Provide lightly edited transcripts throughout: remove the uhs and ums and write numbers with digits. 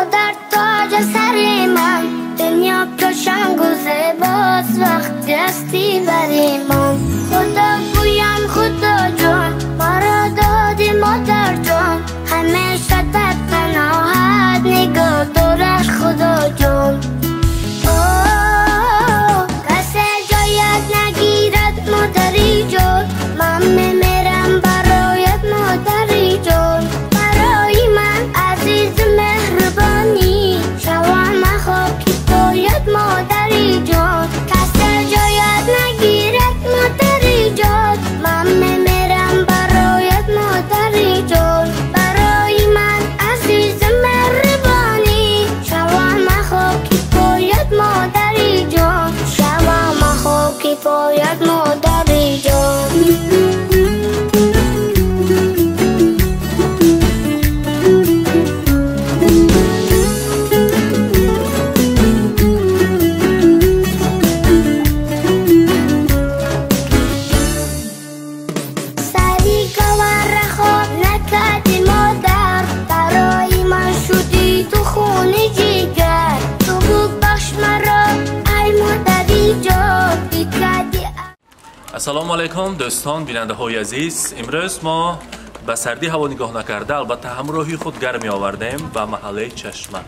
مادر تاج سر من، دنیا روشن و زیباست وقتی هستی بری من. خدا گویم خدا جان مرا دادی مادر جان، همیشه در پناهت نگاه دارش خدا جان. کسی جایت نگیرد مادری جان، من میمیرم برایت مادری جان. برای من عزیز مهربانی، شوم خاکی پایت مادری جان. کسی جایت نگیرد مادری جان، من میمیرم برایت مادری جان. برای من عزیز مهربانی، شوم خاکی پایت مادری جان. شوم خاکی پایت مادری جان. السلام علیکم دوستان بیننده های عزیز. امروز ما به سردی هوا نگاه نکرده البته همراهی خود گرمی آوردیم به محله چشمه.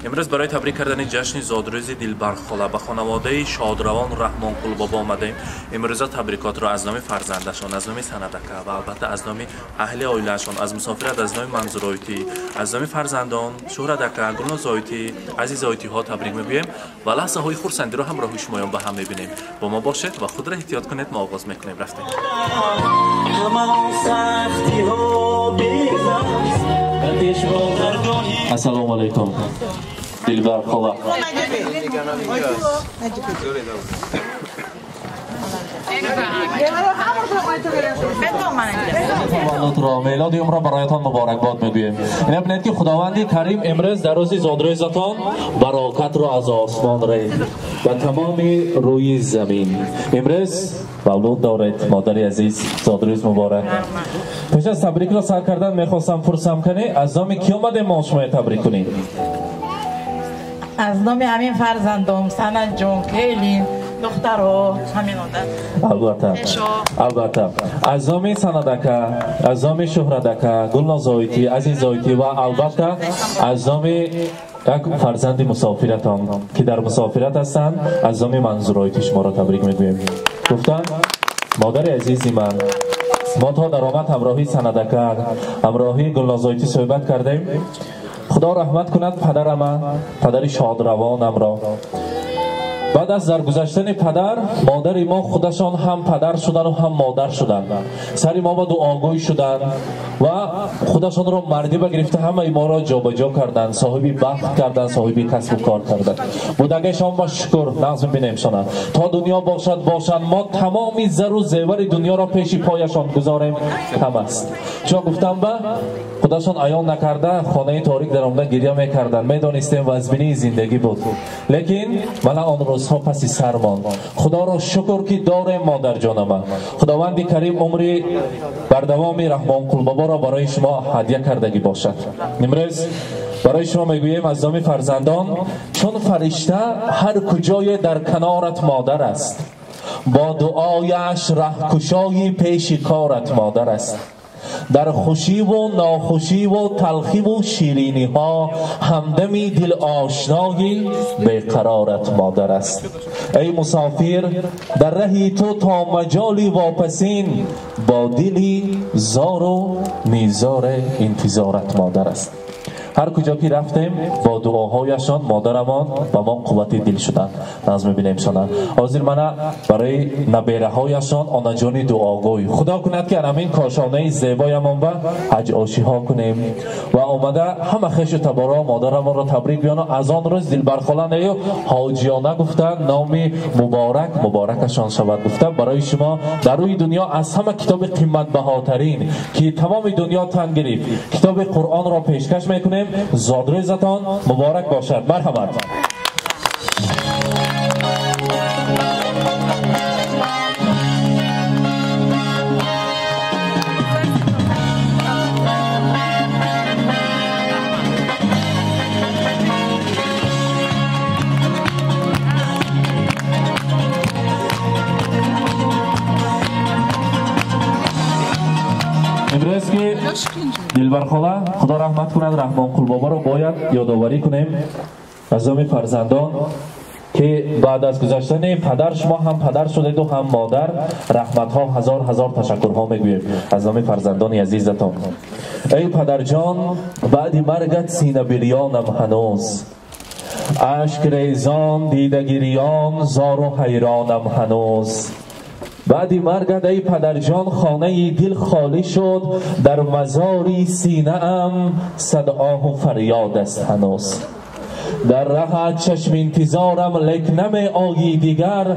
امروز برای تبریک کردن جشن زادروز دلبر خاله به خانواده شادروان رحمان قل بابا آمدیم. امروز تبریکات را از نام فرزندشان، از نام سندکه و البته از نام اهل عائله‌شان، از مسافرت از نام منظور آیتی، از نام فرزندان شهردکه گلناز آیتی، عزیز آیتی ها تبریک میگوییم و لحظه های خرسندی را همراه شمایان به هم میبینیم. با ما باشید و خود را احتیاط کنید. ما آغاز میکنیم. رفتیم. السلام علیکم دلبر خاله. تولد را میلاد عمر برایتان مبارکباد میگوییم. اینا ببینید که خداوند کریم امروز در روز زادروزتان برکت را از آسمان رید و تمام روی زمین. امروز مولود دارید مادر عزیز، زادروز مبارک. پیش از تبریک را سر کردن میخواستم فرصم کنی از نام کی اومده ما شما تبریک کنید؟ از نام همین فرزندم سند جون خیلی دختر و همین البته از نام سندکه، از نام شهردکه گلناز آیتی، عزیز آیتی و البته از نام یک فرزند مسافرتان که در مسافرت هستند از نام منظور آیتی شما را تبریک میگویم. گفتن مادر عزیزی من، ما تا در آمد همراهی سندکه همراهی گلناز آیتی صحبت کردیم. خدا رحمت کند پدرم، پدر شادروانم را. بعد از درگذشتن پدر مادر ما خودشان هم پدر شدن و هم مادر شدن، سری ما با دعاگوی شدن و خودشان را مردی بگرفته همه ما را جابجا کردن، صاحبی بخت کردن، صاحبی کسب و کار کردن. بودگشان با شکر نظم بینیمشان تا دنیا باشد ما تمامی زر و زیور دنیا را پیش پایشان گذاریم کم است. چون گفتم با خودشان عیان نکرده خانه تاریک در آمده گریه میکردن، میدانستیم وزبینی زندگی بود، لیکن من آن روزها پسی سر ماند. خدا را شکر که داریم مادر جانم. خداوند کریم عمری بر دوام رحمان قل بابا را برای شما هدیه کردگی باشد. امروز برای شما میگوییم از نام فرزندان، چون فرشته هر کجای در کنارت مادر است، با دعایش رهکشای پیش کارت مادر است. در خوشی و ناخوشی و تلخی و شیرینی ها همدمی دل آشنای بیقرارت مادر است. ای مسافر در رهی تو تا مجالی واپسین، با دلی زار و نیزار انتظارت مادر است. هر کجا که رفتیم با دعاهایشان مادرمان و ما قوت دل شدن. نظم بینیم شدن حاضر منه برای نبیره هایشان آنجانی دعاگوی. خدا کند که همین کاشانه زیبایمان و حج آشی ها کنیم و آمده همه خیش و تبارا مادرمان را تبریک بیانم. از آن روز دلبر خاله حاجیانه گفتن نامی مبارکشان شود. گفتن برای شما در روی دنیا از همه کتاب قیمت بهاترین که تمام دنیا تن گرفت کتاب قرآن را پیشکش میکنیم. زادروزتان مبارک باشد. مرحبا. Dilbarxola Xudo rahmat kunad, Rahmon Qulbobo رو باید یادآوری کنیم از نام فرزندان که بعد از گذشتن پدر شما هم پدر شدید و هم مادر، رحمت ها هزار تشکر ها میگویم از نام فرزندان عزیزتان. ای پدر جان، بعد مرگت سینه بریانم هنوز، اشک ریزان دیده گریان زار و حیرانم هنوز. بعد مرگت ای پدر جان خانه دل خالی شد، در مزاری سینه ام صد آه و فریاد است هنوز. در ره چشم انتظارم لیک نمی آیی دیگر،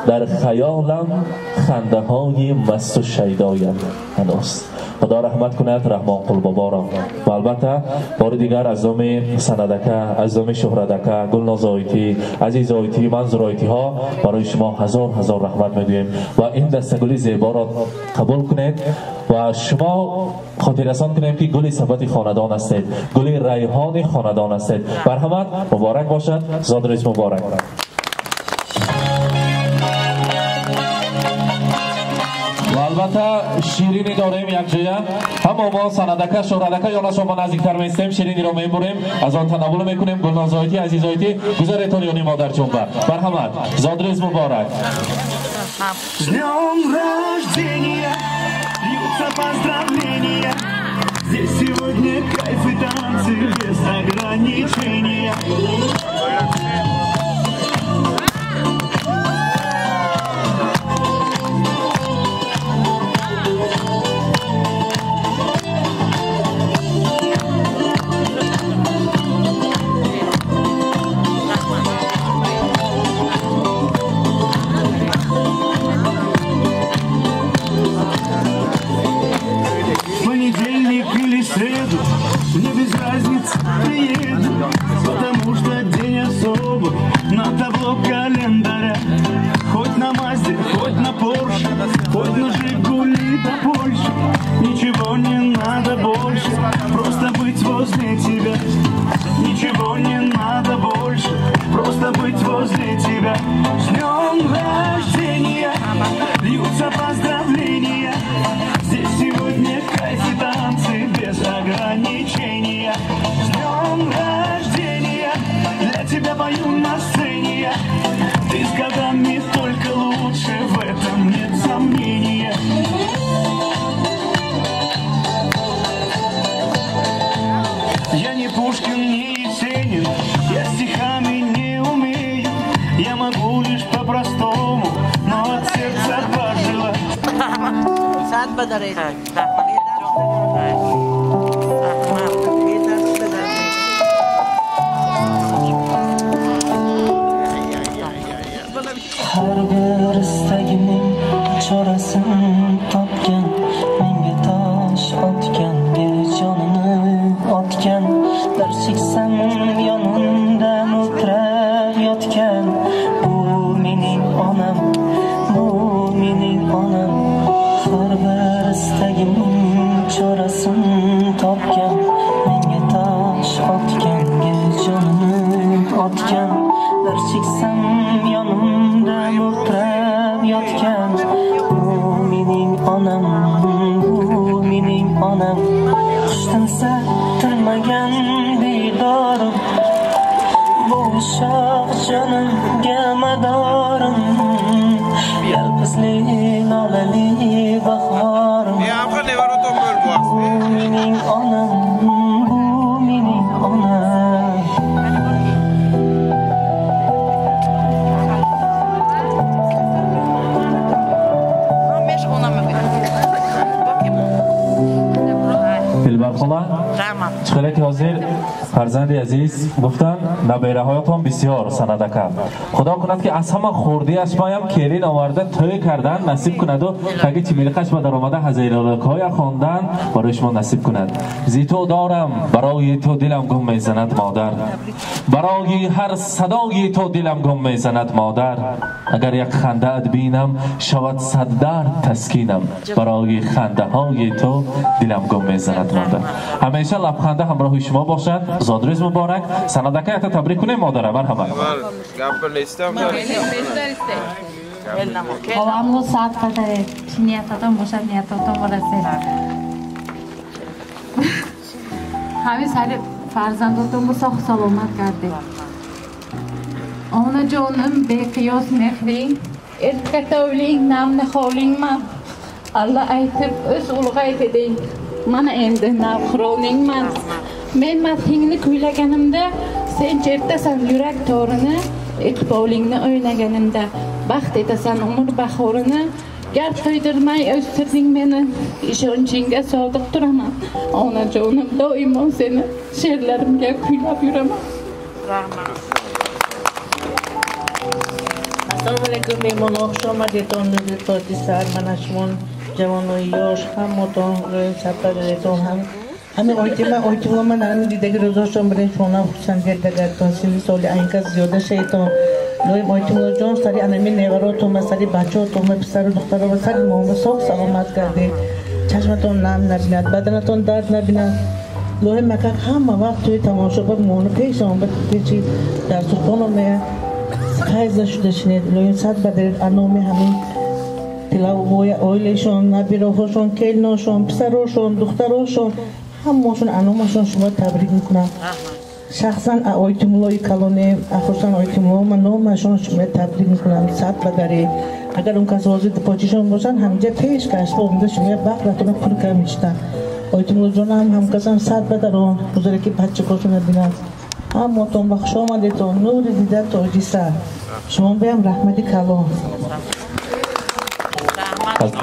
در خیالم خنده های مست و شیدایم هنوز. خدا رحمت کند رحمان قلبابا را و البته بار دیگر از نام سندکه، از نام شهردکه، گلناز آیتی، عزیز آیتی، منظور آیتی ها برای شما هزار رحمت میگویم و این دستگلی زیبا را قبول کنید و شما خاطر رسان کنیم که گل صفت خاندان هستید، گل ریحان خاندان هستید. مرحمت مبارک باشد، زادرس مبارک. و البته شیرینی داریم یک جایه، هم ما سندکه شهردکه یا شما نزدیکتر میستیم، شیرینی را میبریم از آن تناول میکنیم. گلناز آیتی، عزیز آیتی، گذارتون یونی مادر جنبه. مرحمت، زادرس مبارک. С днем рождения льются поздравления. Здесь сегодня кайф и танцы без ограничения. Мне без разницы, приеду, потому что день особый на табло календаря. Хоть на Мазде, хоть на Порше, хоть на Жигули до Польши, ничего не надо больше, просто быть возле тебя. Ничего не надо больше, просто быть возле тебя. С днем рождения льются поздравления. Здесь сегодня кайф и танцы без ограничения. С днем рождения для тебя пою на сцене. Ты с годами только лучше, в этом нет сомнения. Я не Пушкин, не Есенин, я стихами не умею. Я могу лишь по-простому, но от сердца пожелать. Har bir istagimning chorasini topgan, menga tosh otgan, jonini otgan, bir cheksam yonimda o'tirib yotgan. Bu mening onam, bu mening onam. Har bir istagimning chorasini topgan, menga tosh otgan, jonini otgan, bir cheksam yonimda o'tirib yotgan. Bu mening onam, bu mening onam. Qushtinsa tilmagan didorim, bu shoh jonimga madorim. Yalqizli lolali bahorim. Bu mening onam, bu mening onam. Dilbarxola چقدر که حاضر فرزند عزیز گفتن نبیره هایتان بسیار سندکه. خدا کند که از همه خوردی اشمایم کلین آورده توی کردن نصیب کند و که چی میلقش به در آمده هزیرالک های خواندن برای شما نصیب کند. زی تو دارم برای تو دلم گم میزند مادر، برای هر صدای تو دلم گم میزند مادر. اگر یک خنده ات بینم شود صد درد تسکینم، برای خنده های تو دلم گم میزند مادر. همیشه لبخنده همراه شما باشد. زادروز مبارک. سندکه تا تبریک کنیم مادر. مرحبا. Babamla saat kadar niyatatan boşa niyatatan orası. همه سر فرزنداتون رو ساخت سلامت کرده. آنا جانم به قیاس مهری ارتکتاولین نام نخولین من الله ایتب öz ulğayt edeyim. Mana endi navxroning men matingni kuylaganimda sen chertasan yurak torini iqbolingni o'ynaganimda baxt etasan umr bahorini gar to'ydirmay o'stirding meni ishonchingga sodiq turaman onajonim doimo seni she'rlarimga kuylab yuraman. Rahmat. Assalomu alaykum mehmon xush omadetun to'tisar mana shmon javonoy yosh ham moton sapadeton ham همه آیتما من همین دیگه روزاشون برای شما خوشن گردگرد تا 30 سال اینکه زیاده شیطان لوی آیتما جان سری انمی نگاراتون سری بچه‌هاتون پسر و دخترها و سری مام ساخت سلامت کرده چشمتون نم نبیند بدنتون درد نبیند لوی مکک همه وقت توی تماشا بر مونو پیش آن بچی در سخونم خیز نشده شنید لوی صد بدرد انامی همین تلاوی اویلشون نبیرافشون کلناشون پسراشون دختراشون همه‌شون انامشون شما تبریک میکنم. شخصا آیتمولای کلانه اخوشان آیتمولا من نامشون شما تبریک میکنم. صد بدری اگر اون کس واجد پاچیشون باشن همینجا پیش کشت اومده شما بقرتون پر کم میشتن. آیتمولا جان هم کسان صد بدرون بزرگی که بچه کاشون ببینند. همتون بخش آمدتون نور دیده تاجی سر شما بهم رحمتی کلان.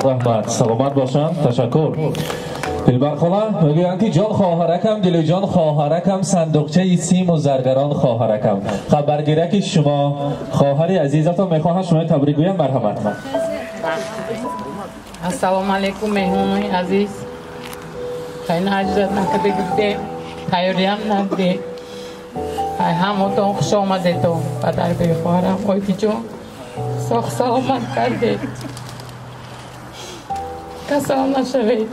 رحمت سلامت باشم. تشکر. دلبر خاله میگویند که جان خواهرکم دل جان خواهرکم صندوقچه سیم و زرگران خواهرکم. خبرگیره که شما خواهر عزیزتون میخواهم شما تبریک گویم. مرحمت. السلام علیکم مهمونای عزیز. خیلی عزیزت نکده گفته تیاریم نکده همتون خوش آمدتون بدر به خواهرم آیتی جان ساخت سلامت کرده کسان نشوید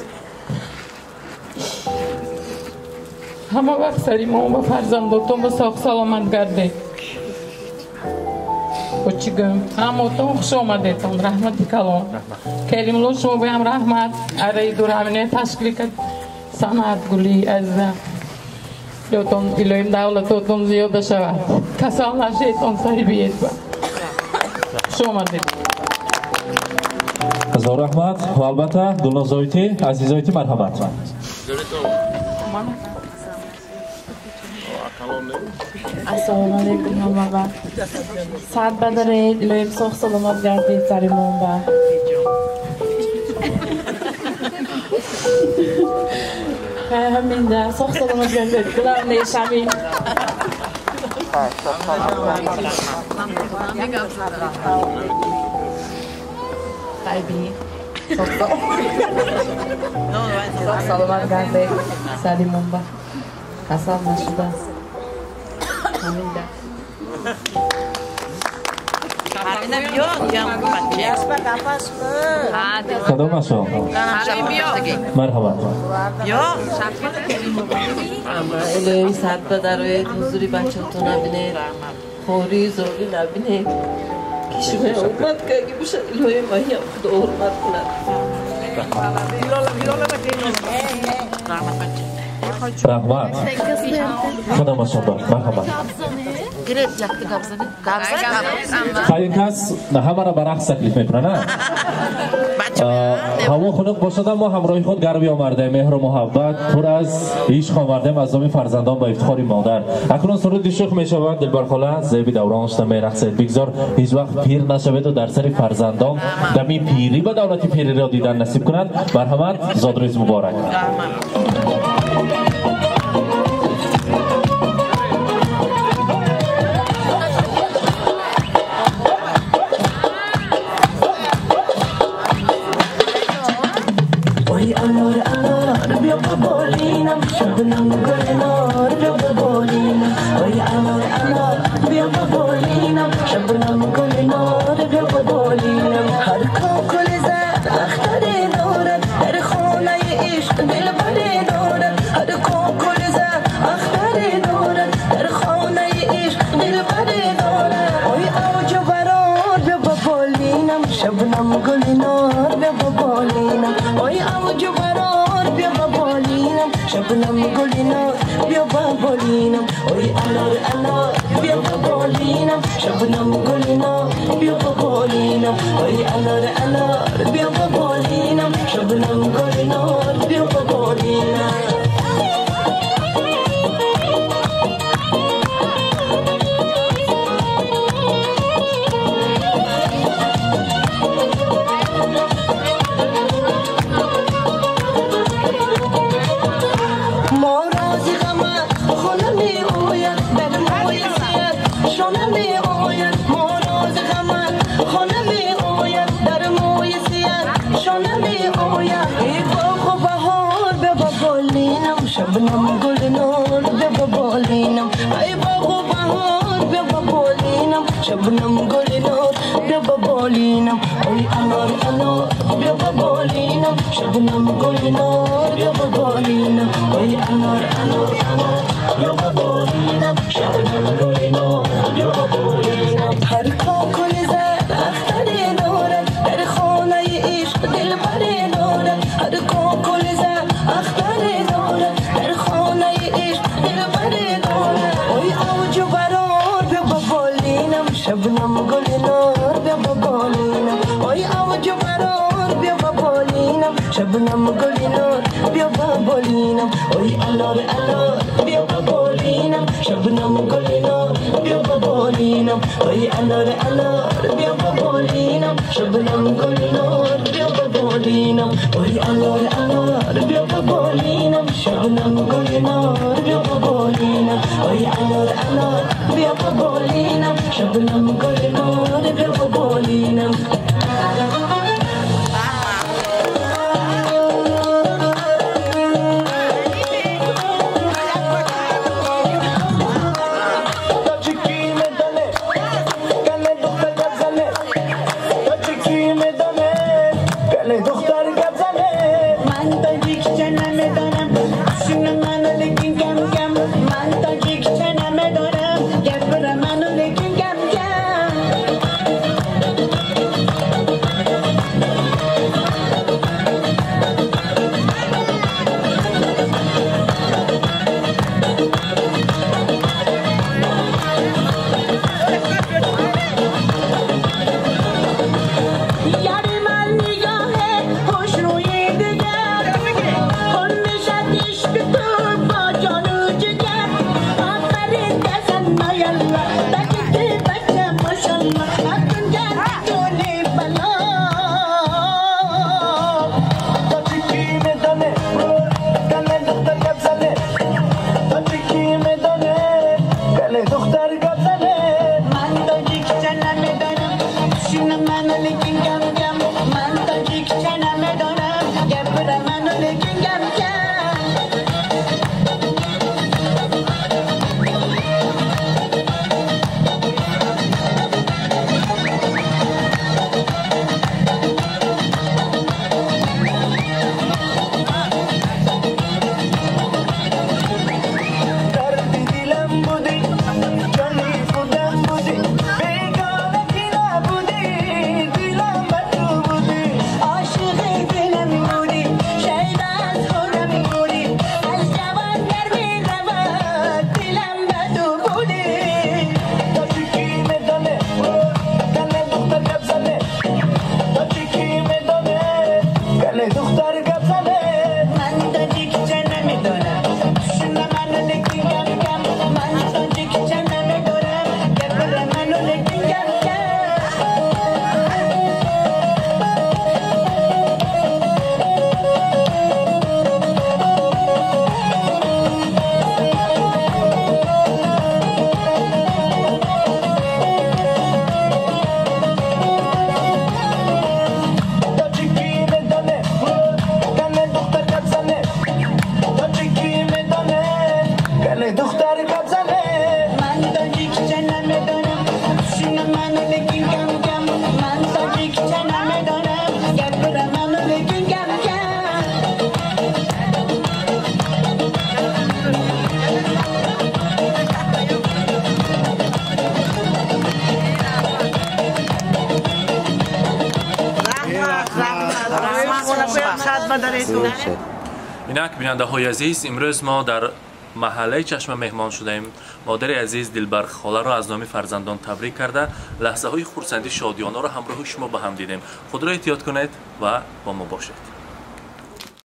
همه وقت سری ما و فرزنداتون به ساخت سلامت کرده بچگم همتون خوش آمدتون رحمتی کلان کلیم شما بهم رحمت ارای دور همینه تشکیل کرد صنعت گلی عزیزم لطفاً ایلایم دولتاتون زیاده شود کسان نشیدتون سری بیید خوش آمدید. هزار رحمت و البته دلنازایتی عزیزایتی مرحمت. السلام علیکم همه ساعت بدرید ایلایم ساخت سلامت گردید سری منبع همین ده ساخت سلامت گردید گلم نیشمی خیلی ساخت سلامت گردید سری منبع قسم نشده همین ده کدام شما؟ مرحبت. الهی صد بدرید حضوری بچه تو نبینید خوری زوری نبینید کشمه حرمت که اگه بشه الهی ماهی هم خدا حرمت کند. رحمت کدام شما؟ مرحبت. خیلی کس همه را برعکس تکلیف میکنه نه؟ هوا خنک باشد اما همراه خود گرمی آورده مهر و محبت پر از عشق آورده از نام فرزندان با افتخار مادر. اکنون سرود شوخ میشود دلبر خاله زیبی دورانش میرقصد بگذار هیچ وقت پیر نشود و در سر فرزندان دمی پیری به دولت پیری را دیدن نصیب کند. مرحمت زادروز مبارک. هر کل زد اختر دارد در خانه عشق دل بره دارد بالینم اوی انار انار بیا با بالینم شبنم گلینا بیا با بالینم اوی انار انار بیا با بالینم شبنم گلینا بیا با بالینم شبنم گل نور بیا با بالینم ای باغ و بهار بیا با بالینم شبنم گل نور بیا با بالینم ای انار انار بیا با بالینم شبنم گل نور بیا با بالینم ای انار انار بیا با بالینم شبنم گل نور بیا با بالینم هر کاکل زد اختر دارد در خانه عشق دل بر دارد هر کاکل زد اختر دارد در خانه عشق دل بر دارد اوی اوج و برار بیا با بالینم شبنم گل نار بیا با بالینم اوی اوج و برار بیا با بالینم شبنم گل نار بیا با بالینم اوی انار انار بیا با بالینم شبنم گل نار بیا با بالینم اوی انار انار بیا با بالینم شبنم گل نار بیا با بالینم اوی انار انار بیا با بالینم شبنم گل نار بیا با بالینم اوی انار انار بیا با بالینم شبنم گل نار بیا با بالینم اینک بیننده های عزیز، امروز ما در محله چشمه مهمان شدیم. مادر عزیز دلبر خاله را از نام فرزندان تبریک کرده لحظه های خرسندی شادیانه را همراه شما با هم دیدیم. خود را احتیاط کنید و با ما باشید.